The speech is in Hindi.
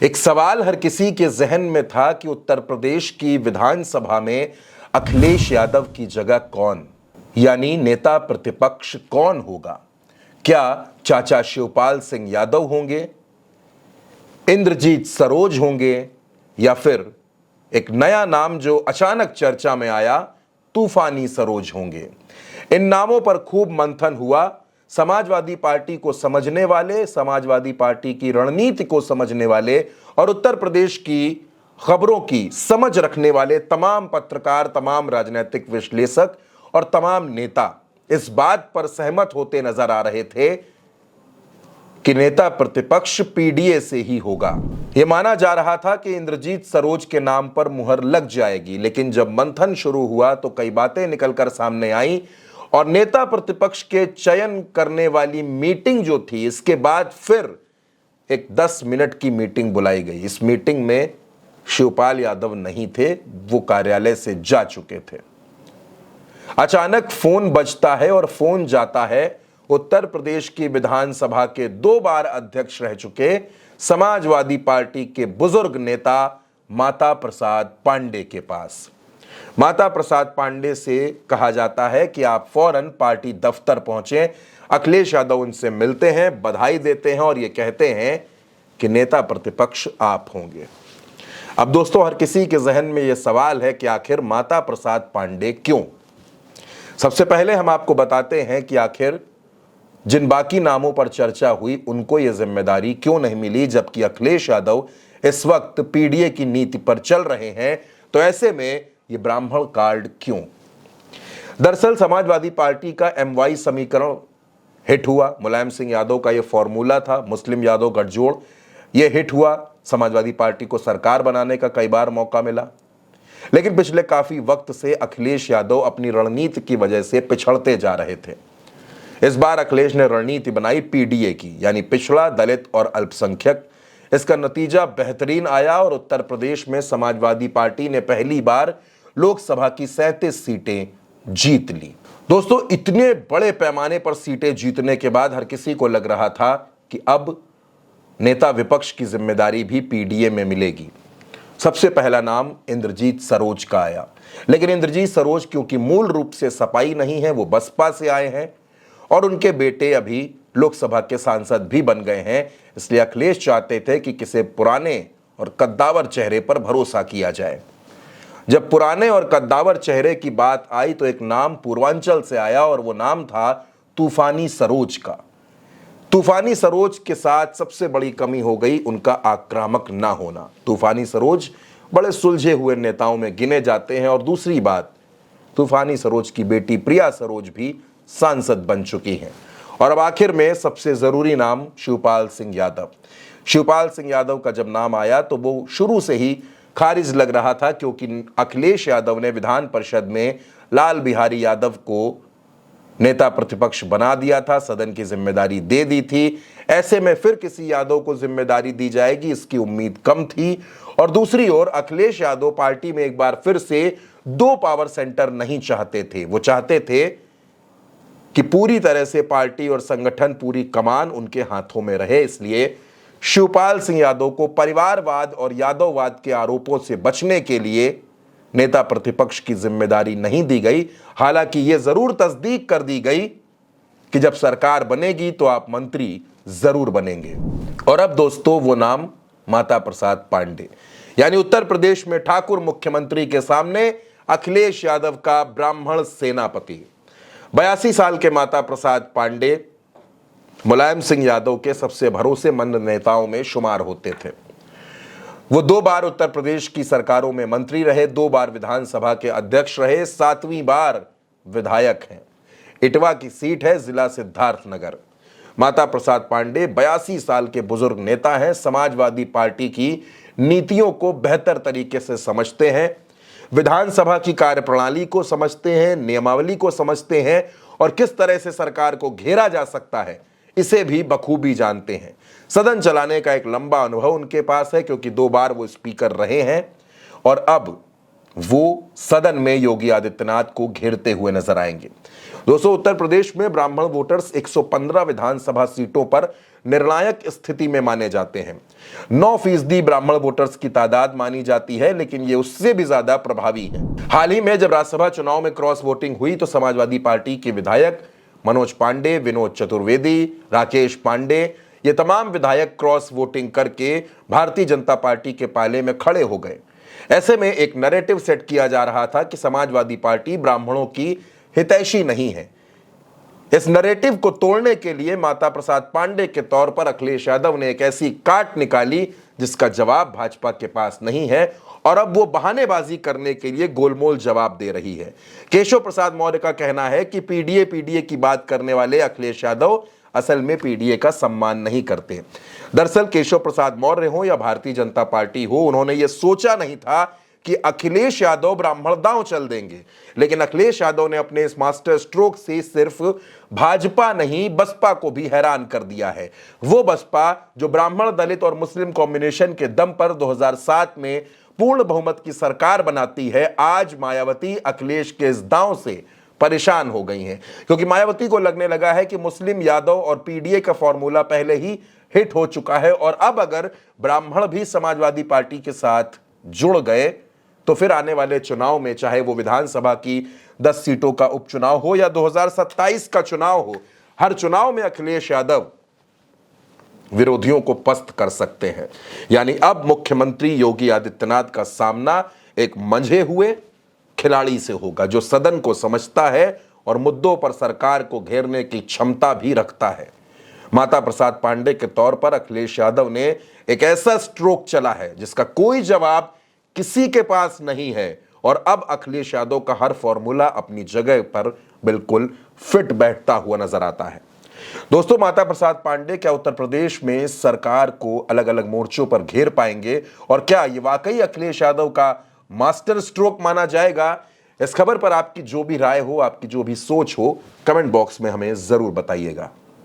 एक सवाल हर किसी के जहन में था कि उत्तर प्रदेश की विधानसभा में अखिलेश यादव की जगह कौन, यानी नेता प्रतिपक्ष कौन होगा। क्या चाचा शिवपाल सिंह यादव होंगे, इंद्रजीत सरोज होंगे, या फिर एक नया नाम जो अचानक चर्चा में आया, तूफानी सरोज होंगे। इन नामों पर खूब मंथन हुआ। समाजवादी पार्टी को समझने वाले, समाजवादी पार्टी की रणनीति को समझने वाले और उत्तर प्रदेश की खबरों की समझ रखने वाले तमाम पत्रकार, तमाम राजनीतिक विश्लेषक और तमाम नेता इस बात पर सहमत होते नजर आ रहे थे कि नेता प्रतिपक्ष पीडीए से ही होगा। यह माना जा रहा था कि इंद्रजीत सरोज के नाम पर मुहर लग जाएगी, लेकिन जब मंथन शुरू हुआ तो कई बातें निकलकर सामने आई और नेता प्रतिपक्ष के चयन करने वाली मीटिंग जो थी, इसके बाद फिर एक 10 मिनट की मीटिंग बुलाई गई। इस मीटिंग में शिवपाल यादव नहीं थे, वो कार्यालय से जा चुके थे। अचानक फोन बजता है और फोन जाता है उत्तर प्रदेश की विधानसभा के 2 बार अध्यक्ष रह चुके समाजवादी पार्टी के बुजुर्ग नेता माता प्रसाद पांडे के पास। माता प्रसाद पांडे से कहा जाता है कि आप फौरन पार्टी दफ्तर पहुंचे। अखिलेश यादव उनसे मिलते हैं, बधाई देते हैं और ये कहते हैं कि नेता प्रतिपक्ष आप होंगे। अब दोस्तों, हर किसी के जहन में यह सवाल है कि आखिर माता प्रसाद पांडे क्यों। सबसे पहले हम आपको बताते हैं कि आखिर जिन बाकी नामों पर चर्चा हुई उनको यह जिम्मेदारी क्यों नहीं मिली, जबकि अखिलेश यादव इस वक्त पीडीए की नीति पर चल रहे हैं। तो ऐसे में ये ब्राह्मण कार्ड क्यों। दरअसल समाजवादी पार्टी का MY समीकरण हिट हुआ। मुलायम सिंह यादव का ये फॉर्मूला था, मुस्लिम यादव गठजोड़, ये हिट हुआ। समाजवादी पार्टी को सरकार बनाने का कई बार मौका मिला, लेकिन पिछले काफी वक्त से अखिलेश यादव अपनी रणनीति की वजह से पिछड़ते जा रहे थे। इस बार अखिलेश ने रणनीति बनाई पीडीए की, यानी पिछड़ा, दलित और अल्पसंख्यक। इसका नतीजा बेहतरीन आया और उत्तर प्रदेश में समाजवादी पार्टी ने पहली बार लोकसभा की 37 सीटें जीत ली। दोस्तों, इतने बड़े पैमाने पर सीटें जीतने के बाद हर किसी को लग रहा था कि अब नेता विपक्ष की जिम्मेदारी भी पीडीए में मिलेगी। सबसे पहला नाम इंद्रजीत सरोज का आया, लेकिन इंद्रजीत सरोज क्योंकि मूल रूप से सपाई नहीं है, वो बसपा से आए हैं और उनके बेटे अभी लोकसभा के सांसद भी बन गए हैं। इसलिए अखिलेश चाहते थे कि किसी पुराने और कद्दावर चेहरे पर भरोसा किया जाए। जब पुराने और कद्दावर चेहरे की बात आई तो एक नाम पूर्वांचल से आया और वो नाम था तूफानी सरोज का। तूफानी सरोज के साथ सबसे बड़ी कमी हो गई उनका आक्रामक ना होना। तूफानी सरोज बड़े सुलझे हुए नेताओं में गिने जाते हैं और दूसरी बात, तूफानी सरोज की बेटी प्रिया सरोज भी सांसद बन चुकी हैं। और अब आखिर में सबसे जरूरी नाम शिवपाल सिंह यादव। शिवपाल सिंह यादव का जब नाम आया तो वो शुरू से ही खारिज लग रहा था, क्योंकि अखिलेश यादव ने विधान परिषद में लाल बिहारी यादव को नेता प्रतिपक्ष बना दिया था, सदन की जिम्मेदारी दे दी थी। ऐसे में फिर किसी यादव को जिम्मेदारी दी जाएगी, इसकी उम्मीद कम थी। और दूसरी ओर अखिलेश यादव पार्टी में एक बार फिर से 2 पावर सेंटर नहीं चाहते थे। वो चाहते थे कि पूरी तरह से पार्टी और संगठन, पूरी कमान उनके हाथों में रहे। इसलिए शिवपाल सिंह यादव को परिवारवाद और यादववाद के आरोपों से बचने के लिए नेता प्रतिपक्ष की जिम्मेदारी नहीं दी गई। हालांकि यह जरूर तस्दीक कर दी गई कि जब सरकार बनेगी तो आप मंत्री जरूर बनेंगे। और अब दोस्तों, वो नाम माता प्रसाद पांडे, यानी उत्तर प्रदेश में ठाकुर मुख्यमंत्री के सामने अखिलेश यादव का ब्राह्मण सेनापति। 82 साल के माता प्रसाद पांडे मुलायम सिंह यादव के सबसे भरोसेमंद नेताओं में शुमार होते थे। वो 2 बार उत्तर प्रदेश की सरकारों में मंत्री रहे, 2 बार विधानसभा के अध्यक्ष रहे, 7वीं बार विधायक हैं। इटवा की सीट है, जिला सिद्धार्थनगर। माता प्रसाद पांडे 82 साल के बुजुर्ग नेता हैं, समाजवादी पार्टी की नीतियों को बेहतर तरीके से समझते हैं, विधानसभा की कार्यप्रणाली को समझते हैं, नियमावली को समझते हैं और किस तरह से सरकार को घेरा जा सकता है इसे भी बखूबी जानते हैं। सदन चलाने का एक लंबा अनुभव उनके पास है, क्योंकि 2 बार वो स्पीकर रहे हैं और अब वो सदन में योगी आदित्यनाथ को घेरते हुए नजर आएंगे। दोस्तों, उत्तर प्रदेश में ब्राह्मण वोटर्स 115 विधानसभा सीटों पर निर्णायक स्थिति में माने जाते हैं। 9% ब्राह्मण वोटर्स की तादाद मानी जाती है, लेकिन ये उससे भी ज्यादा प्रभावी है। हाल ही में जब राज्यसभा चुनाव में क्रॉस वोटिंग हुई तो समाजवादी पार्टी के विधायक मनोज पांडे, विनोद चतुर्वेदी, राकेश पांडे, ये तमाम विधायक क्रॉस वोटिंग करके भारतीय जनता पार्टी के पाले में खड़े हो गए। ऐसे में एक नैरेटिव सेट किया जा रहा था कि समाजवादी पार्टी ब्राह्मणों की हितैषी नहीं है। इस नैरेटिव को तोड़ने के लिए माता प्रसाद पांडे के तौर पर अखिलेश यादव ने एक ऐसी काट निकाली जिसका जवाब भाजपा के पास नहीं है, और अब वो बहानेबाजी करने के लिए गोलमोल जवाब दे रही है। केशव प्रसाद मौर्य का कहना है कि पीडीए की बात करने वाले अखिलेश यादव असल में पीडीए का सम्मान नहीं करते। दरअसल केशव प्रसाद मौर्य हो या भारतीय जनता पार्टी हो, उन्होंने ये सोचा नहीं था कि अखिलेश यादव ब्राह्मण दांव चल देंगे, लेकिन अखिलेश यादव ने अपने इस मास्टर स्ट्रोक से सिर्फ भाजपा नहीं बसपा को भी हैरान कर दिया है। वो बसपा जो ब्राह्मण, दलित और मुस्लिम कॉम्बिनेशन के दम पर 2007 में पूर्ण बहुमत की सरकार बनाती है, आज मायावती अखिलेश के इस दांव से परेशान हो गई हैं, क्योंकि मायावती को लगने लगा है कि मुस्लिम, यादव और पीडीए का फॉर्मूला पहले ही हिट हो चुका है, और अब अगर ब्राह्मण भी समाजवादी पार्टी के साथ जुड़ गए तो फिर आने वाले चुनाव में, चाहे वो विधानसभा की 10 सीटों का उपचुनाव हो या 2027 का चुनाव हो, हर चुनाव में अखिलेश यादव विरोधियों को पस्त कर सकते हैं। यानी अब मुख्यमंत्री योगी आदित्यनाथ का सामना एक मंझे हुए खिलाड़ी से होगा, जो सदन को समझता है और मुद्दों पर सरकार को घेरने की क्षमता भी रखता है। माता प्रसाद पांडे के तौर पर अखिलेश यादव ने एक ऐसा स्ट्रोक चला है जिसका कोई जवाब किसी के पास नहीं है, और अब अखिलेश यादव का हर फॉर्मूला अपनी जगह पर बिल्कुल फिट बैठता हुआ नजर आता है। दोस्तों, माता प्रसाद पांडे क्या उत्तर प्रदेश में सरकार को अलग अलग मोर्चों पर घेर पाएंगे, और क्या ये वाकई अखिलेश यादव का मास्टर स्ट्रोक माना जाएगा? इस खबर पर आपकी जो भी राय हो, आपकी जो भी सोच हो, कमेंट बॉक्स में हमें जरूर बताइएगा।